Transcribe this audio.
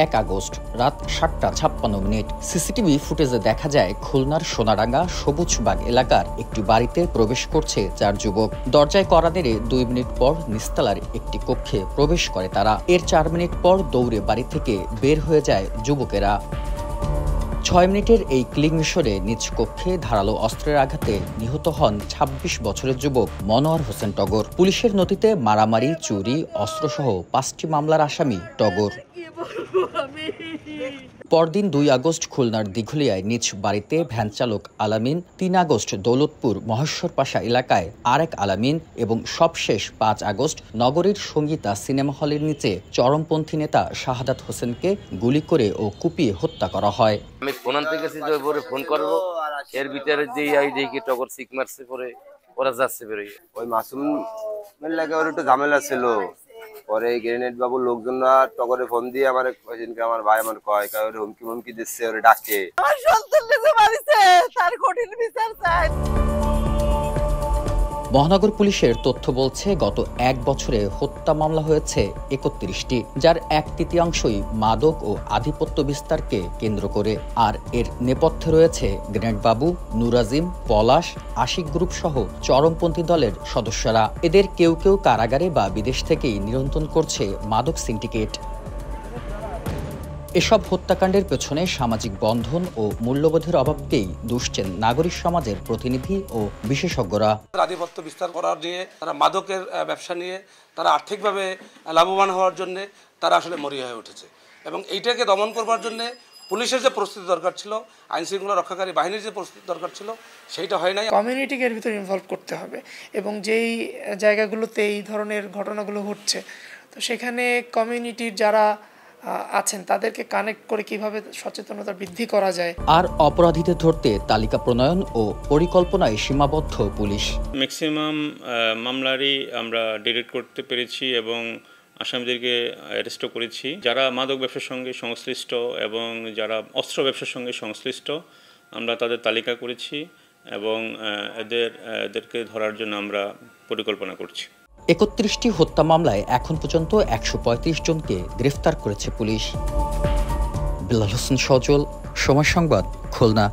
1 August রাত 7:56 CCTV ফুটেজে দেখা যায় খুলনার সোনারাঙ্গা সবুজবাগ এলাকার একটি বাড়িতে প্রবেশ করছে 4 যুবক। দরজায় কড়া নেড়ে 2 মিনিট পর নিচতলার একটি কক্ষে প্রবেশ করে তারা। এর 4 মিনিট পর দৌড়ে বাড়ি থেকে বের হয়ে যায় যুবকেরা। 6 মিনিটের এই ক্লিং মিশরে নিজ কক্ষে ধারালো অস্ত্রের আঘাতে নিহত হন 26 বছরের যুবক মনোয়ার হোসেন টগর। পুলিশের নথিতে মারামারি, চুরি, অস্ত্রসহ 5টি মামলার আসামি টগর। পরদিন 2 আগস্ট খুলনার দিঘলিয়ায় নিজ বাড়িতে ভ্যান চালক আলামিন, 3 আগস্ট দৌলতপুর মহেশ্বরপাশা এলাকায় আরেক আলামিন এবং সবশেষ 5 আগস্ট নগরীর সঙ্গীতা সিনেমা হলের নিচে চরমপন্থী নেতা শাহাদাত হোসেনকে গুলি করে ও কুপিয়ে হত্যা করা হয়। আমি ফোন আনতে গেছি যে ওরে ফোন করবো, এর ভিতরে যে দেখি টগর সিক মারছে, পরে ওরা যাচ্ছে বেরোয়। ওই মাসুম লাগে ওর একটু ঝামেলা ছিল, পরে গ্রেনেড বাবুর লোকজনরা টগরে ফোন দিয়ে আমার ভাই আমার কয় হুমকি হুমকি দিচ্ছে, ওরে ডাকে। মহানগর পুলিশের তথ্য বলছে গত 1 বছরে হত্যা মামলা হয়েছে 31টি, যার 1/3 মাদক ও আধিপত্য বিস্তারকে কেন্দ্র করে। আর এর নেপথ্যে রয়েছে গ্রেনেড বাবু, নুরাজিম, পলাশ, আশিক গ্রুপ সহ চরমপন্থী দলের সদস্যরা। এদের কেউ কেউ কারাগারে বা বিদেশ থেকেই নিয়ন্ত্রণ করছে মাদক সিন্ডিকেট। এসব হত্যাকাণ্ডের পেছনে সামাজিক বন্ধন ও মূল্যবোধের অভাবকেই দুষছেন নাগরিক সমাজের প্রতিনিধি ও বিশেষজ্ঞরা। আধিপত্য বিস্তার করার নিয়ে, তারা মাদকের ব্যবসা নিয়ে তারা আর্থিকভাবে লাভবান হওয়ার জন্য তারা আসলে মরিয়া হয়ে উঠেছে, এবং এইটাকে দমন করবার জন্য পুলিশের যে প্রস্তুতি দরকার ছিল, আইন শৃঙ্খলা রক্ষাকারী বাহিনীর যে প্রস্তুতি দরকার ছিল, সেইটা হয় নাই। কমিউনিটিকে এর ভিতরে ইনভলভ করতে হবে, এবং যেই জায়গাগুলোতে এই ধরনের ঘটনাগুলো ঘটছে, তো সেখানে কমিউনিটির যারা আছেন তাদেরকে কানেক্ট করে কিভাবে সচেতনতা বৃদ্ধি করা যায়। আর অপরাধীদের ধরতে তালিকা প্রণয়ন ও পরিকল্পনায় সীমাবদ্ধ পুলিশ। ম্যাক্সিমাম মামলারই আমরা ডিটেক্ট করতে পেরেছি এবং আসামিদেরকে অ্যারেস্টও করেছি। যারা মাদক ব্যবসার সঙ্গে সংশ্লিষ্ট এবং যারা অস্ত্র ব্যবসার সঙ্গে সংশ্লিষ্ট, আমরা তাদের তালিকা করেছি এবং এদেরকে ধরার জন্য আমরা পরিকল্পনা করছি। 31টি হত্যা মামলায় এখন পর্যন্ত 135 জনকে গ্রেফতার করেছে পুলিশ। বিলাল হোসেন সজল, সময় সংবাদ, খুলনা।